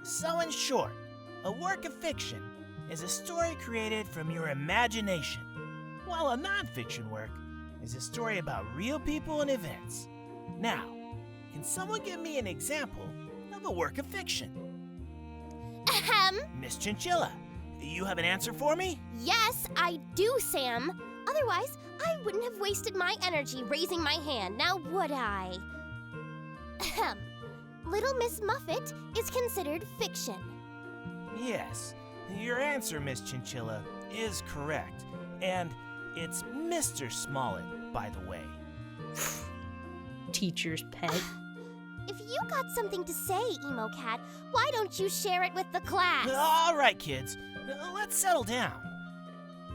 So in short, a work of fiction is a story created from your imagination, while a non-fiction work is a story about real people and events. Now, can someone give me an example of a work of fiction? Miss Chinchilla, you have an answer for me? Yes, I do, Sam. Otherwise, I wouldn't have wasted my energy raising my hand, now would I? Little Miss Muffet is considered fiction. Yes, your answer, Miss Chinchilla, is correct. And it's Mr. Smaulet, by the way. Teacher's pet. If you got something to say, Emo Cat, why don't you share it with the class? All right, kids, let's settle down.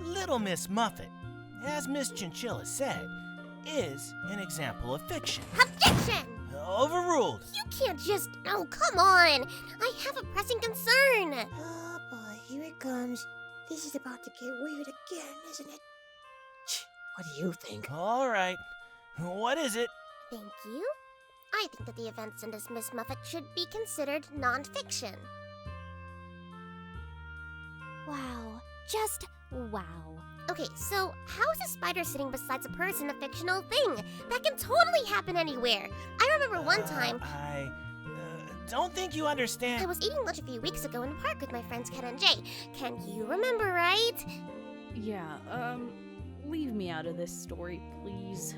Little Miss Muffet, as Miss Chinchilla said, is an example of fiction. Objection! Overruled. You can't just... Oh, come on! I have a pressing concern! Oh boy, here it comes. This is about to get weird again, isn't it? What do you think? All right, what is it? Thank you. I think that the events in this Miss Muffet should be considered non-fiction. Wow. Just wow. Okay, so how is a spider sitting beside a person a fictional thing? That can totally happen anywhere. I remember one time... I don't think you understand. I was eating lunch a few weeks ago in the park with my friends Ken and Jay. Can you remember, right? Yeah, leave me out of this story, please.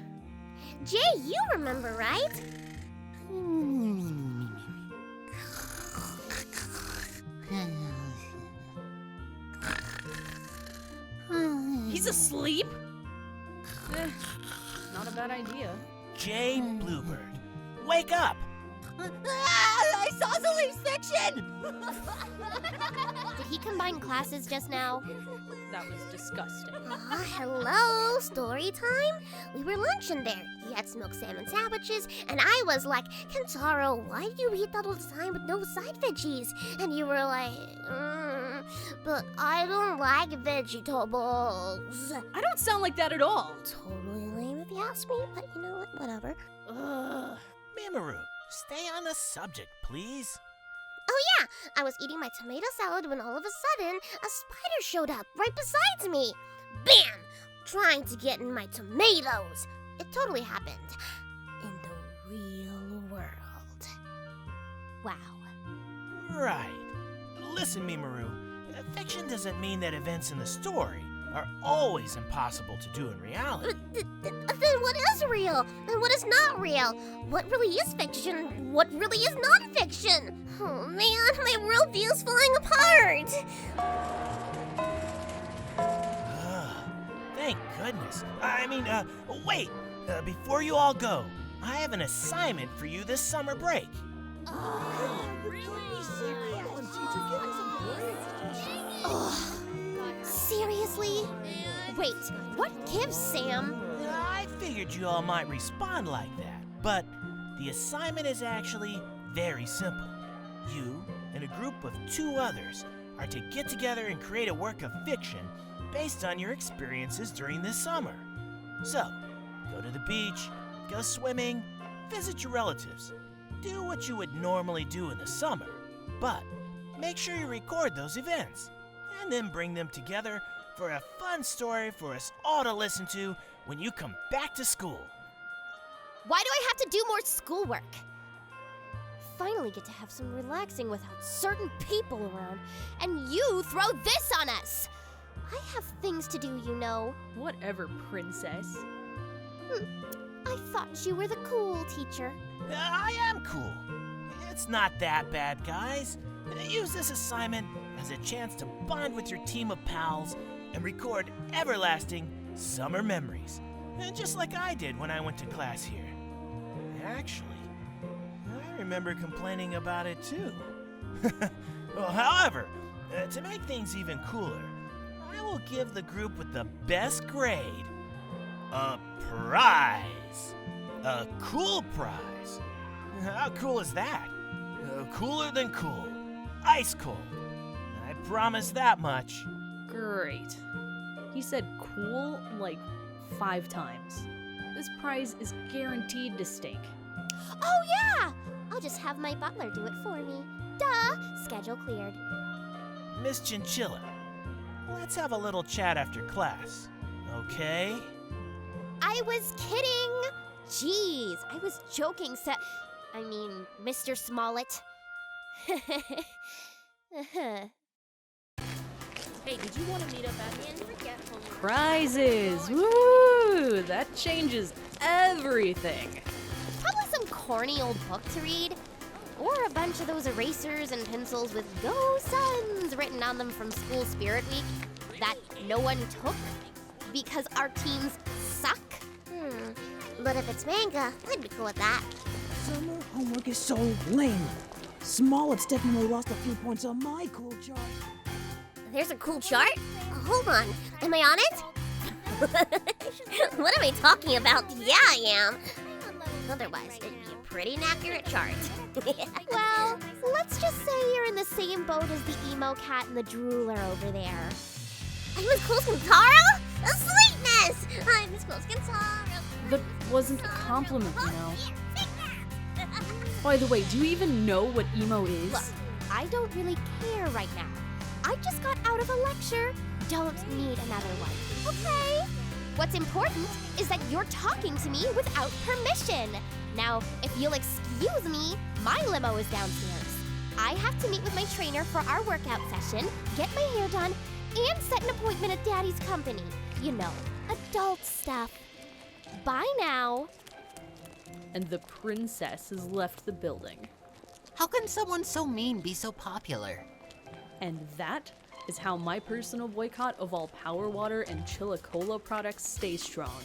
Jay, you remember, right? He's asleep? Not a bad idea. Jay Blubyrd, wake up! Isosceles fiction! Did he combine classes just now? That was disgusting. Hello, story time? We were lunching there. He had smoked salmon sandwiches, and I was like, Kentaro, why do you eat that all the time with no side veggies? And you were like, but I don't like vegetables. I don't sound like that at all. Totally lame if you ask me, but you know what, whatever. Mimiru, stay on the subject, please. Oh yeah, I was eating my tomato salad when all of a sudden, a spider showed up right beside me. Bam! Trying to get in my tomatoes. It totally happened. In the real world. Wow. Right. Listen, Mimiru, fiction doesn't mean that events in the story are always impossible to do in reality. Then what is real? And what is not real? What really is fiction? What really is non-fiction? Oh man, my worldview is falling apart! Thank goodness. Wait. Before you all go, I have an assignment for you this summer break. Seriously? Wait, what gives, Sam? I figured you all might respond like that, but the assignment is actually very simple. You and a group of 2 others are to get together and create a work of fiction based on your experiences during this summer. So, go to the beach, go swimming, visit your relatives. Do what you would normally do in the summer, but make sure you record those events and then bring them together for a fun story for us all to listen to when you come back to school. Why do I have to do more schoolwork? Finally get to have some relaxing without certain people around, and you throw this on us! I have things to do, you know. Whatever, princess. I thought you were the cool teacher. I am cool. It's not that bad, guys. Use this assignment as a chance to bond with your team of pals and record everlasting summer memories, just like I did when I went to class here. Actually, I remember complaining about it too. Well, however, to make things even cooler, I will give the group with the best grade a prize. A cool prize. How cool is that? Cooler than cool. Ice cold. I promise that much. Great. He said cool like 5 times. This prize is guaranteed to stink. Oh yeah! I'll just have my butler do it for me. Duh! Schedule cleared. Miss Chinchilla, let's have a little chat after class, okay? I was kidding! Jeez, I was joking, Mr. Smaulet. Hey, did you want to meet up at Prizes! Woo! That changes everything. Probably some corny old book to read. Or a bunch of those erasers and pencils with Go Suns written on them from school spirit week that no one took because our teams suck. But if it's manga, I'd be cool with that. Summer homework is so lame. Smaulet's definitely lost a few points on my cool chart. There's a cool chart? Hold on, am I on it? What am I talking about? Yeah, I am. Otherwise, it'd be a pretty inaccurate chart. Well, let's just say you're in the same boat as the emo cat and the drooler over there. I'm as cool as Kentaro? A sweetness! I'm as cool as Kentaro. That wasn't a compliment, you know. By the way, do you even know what emo is? Look, I don't really care right now. I just got out of a lecture. Don't need another one, okay? What's important is that you're talking to me without permission. Now, if you'll excuse me, my limo is downstairs. I have to meet with my trainer for our workout session, get my hair done, and set an appointment at Daddy's company. You know, adult stuff. Bye now. And the princess has left the building. How can someone so mean be so popular? And that is how my personal boycott of all Power Water and Chilla Cola products stays strong.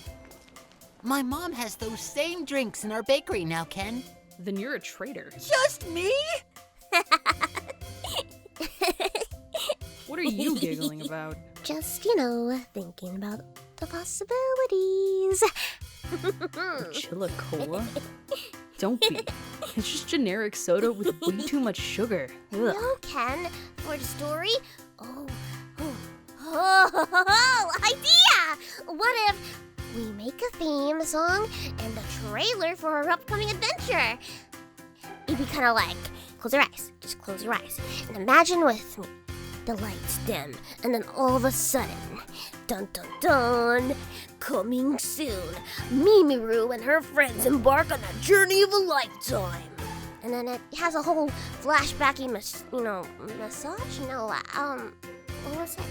My mom has those same drinks in our bakery now, Ken. Then you're a traitor. Just me? What are you giggling about? Just, thinking about the possibilities. Chilla Cola? Don't be. It's just generic soda with way too much sugar. Ugh. No, Ken. For the story? Oh, idea! What if we make a theme song and a trailer for our upcoming adventure? It'd be kind of like, close your eyes, just close your eyes, and imagine with me, the lights dim, and then all of a sudden, dun dun dun, coming soon, Mimiru and her friends embark on a journey of a lifetime. And then it has a whole flashbacky, massage? No, what was it?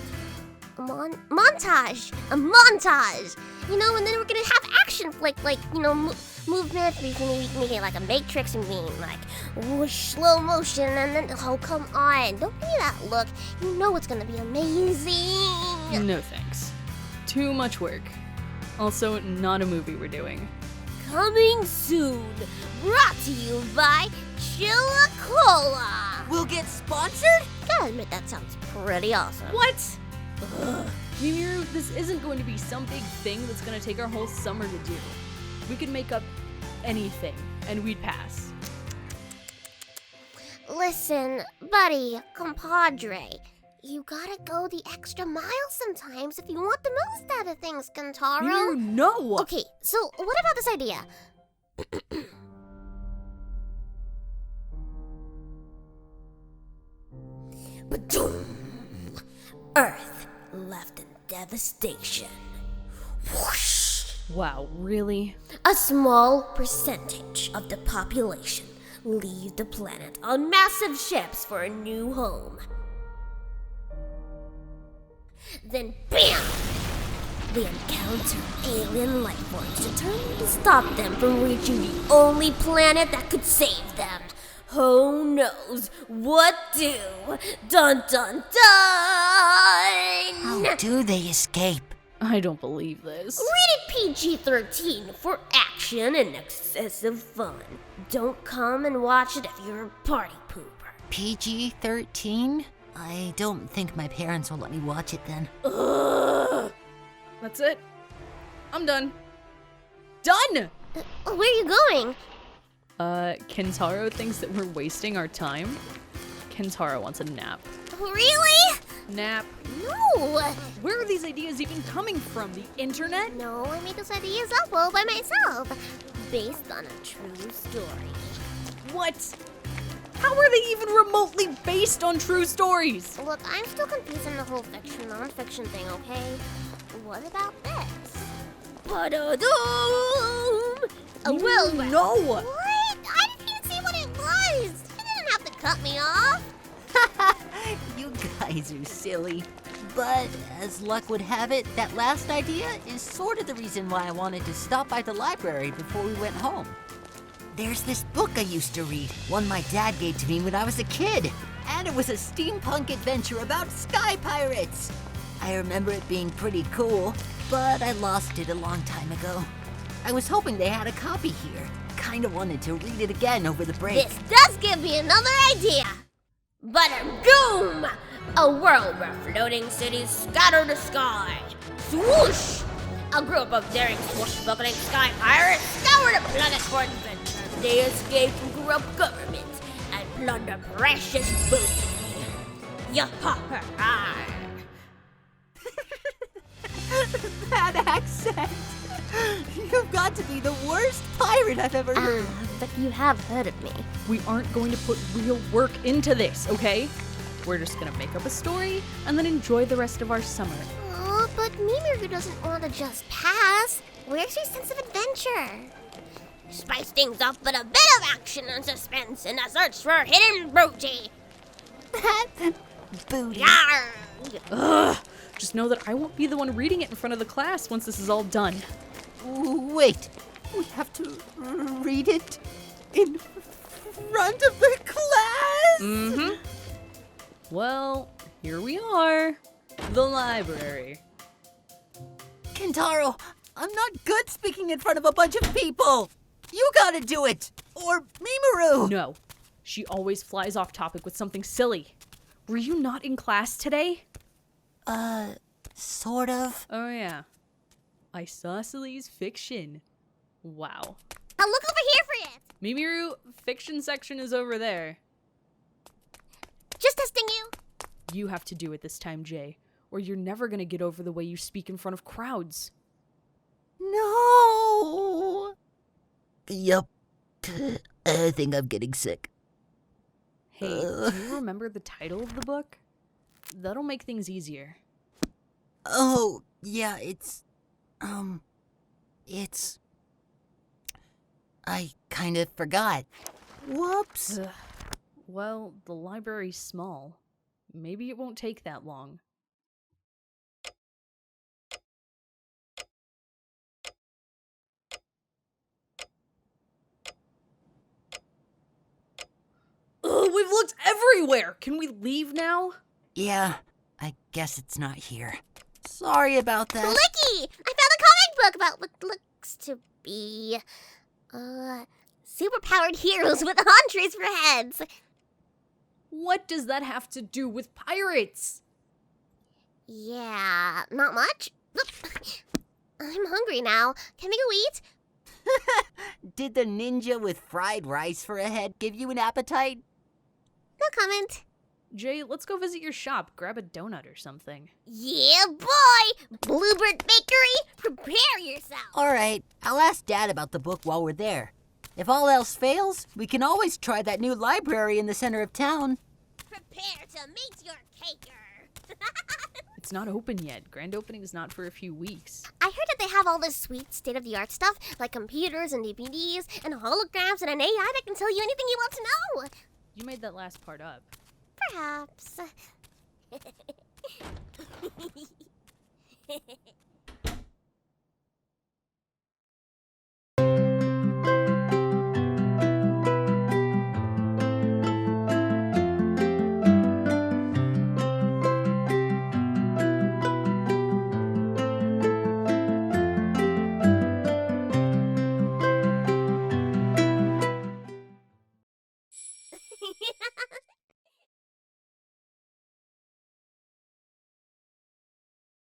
Montage! A montage! And then we're gonna have action flick, movements. We can make it like a Matrix and being like, whoosh, slow motion, and then, oh, come on. Don't give me that look. You know it's gonna be amazing. No thanks. Too much work. Also, not a movie we're doing. Coming soon. Brought to you by Chilla Cola. We'll get sponsored? Gotta admit, that sounds pretty awesome. What? Mimiru, this isn't going to be some big thing that's going to take our whole summer to do. We could make up anything, and we'd pass. Listen, buddy, compadre, you gotta go the extra mile sometimes if you want the most out of things, Kentaro. Mimiru, no! Okay, so what about this idea? Ba-doom! Earth left in devastation. Whoosh! Wow, really? A small percentage of the population leave the planet on massive ships for a new home. Then BAM! They encounter alien life forms determined to stop them from reaching the only planet that could save them. Who knows what do? Dun dun dun! How do they escape? I don't believe this. Rated PG-13 for action and excessive fun. Don't come and watch it if you're a party pooper. PG-13? I don't think my parents will let me watch it then. Ugh! That's it. I'm done. Done! Where are you going? Kentaro thinks that we're wasting our time. Kentaro wants a nap. Really? Nap? No! Where are these ideas even coming from? The internet? No, I made those ideas up all by myself. Based on a true story. What? How are they even remotely based on true stories? Look, I'm still confused on the whole fiction, non-fiction thing, okay? What about this? Ba-da-doom! A world where... No! What? I didn't even see what it was! You didn't have to cut me off! You guys are silly. But as luck would have it, that last idea is sort of the reason why I wanted to stop by the library before we went home. There's this book I used to read, one my dad gave to me when I was a kid. And it was a steampunk adventure about sky pirates. I remember it being pretty cool, but I lost it a long time ago. I was hoping they had a copy here. Kinda wanted to read it again over the break. This does give me another idea! Ba-da-doom! A world where floating cities scatter the sky. Swoosh! A group of daring swashbuckling sky pirates scour the planet for adventure. They escape from corrupt governments and plunder precious booty. Yah-ha-ha-ha! That accent! You've got to be the worst pirate I've ever heard. But you have heard of me. We aren't going to put real work into this, okay? We're just gonna make up a story and then enjoy the rest of our summer. Oh, but Mimiru doesn't want to just pass. Where's your sense of adventure? Spice things up with a bit of action and suspense in the search for hidden booty. Booty. Yarg! Ugh! Just know that I won't be the one reading it in front of the class once this is all done. Wait, we have to read it in front of the class? Mm-hmm. Well, here we are. The library. Kentaro, I'm not good speaking in front of a bunch of people. You gotta do it. Or Mimiru. No, she always flies off topic with something silly. Were you not in class today? Sort of. Oh yeah. Isosceles fiction. Wow. I'll look over here for it. Mimiru, fiction section is over there. Just testing you. You have to do it this time, Jay, or you're never gonna get over the way you speak in front of crowds. No. Yup. I think I'm getting sick. Hey, do you remember the title of the book? That'll make things easier. Oh, yeah, it's... I kind of forgot. Whoops. Ugh. Well, the library's small. Maybe it won't take that long. Ugh, we've looked everywhere! Can we leave now? Yeah, I guess it's not here. Sorry about that. Blicky! I found a comic book about what looks to be... superpowered heroes with entrees for heads. What does that have to do with pirates? Yeah, not much. I'm hungry now. Can we go eat? Did the ninja with fried rice for a head give you an appetite? No comment. Jay, let's go visit your shop. Grab a donut or something. Yeah, boy! Bluebird Bakery, prepare yourself. All right, I'll ask Dad about the book while we're there. If all else fails, we can always try that new library in the center of town. Prepare to meet your caker. It's not open yet. Grand opening is not for a few weeks. I heard that they have all this sweet state-of-the-art stuff, like computers and DVDs and holograms and an AI that can tell you anything you want to know. You made that last part up. Perhaps.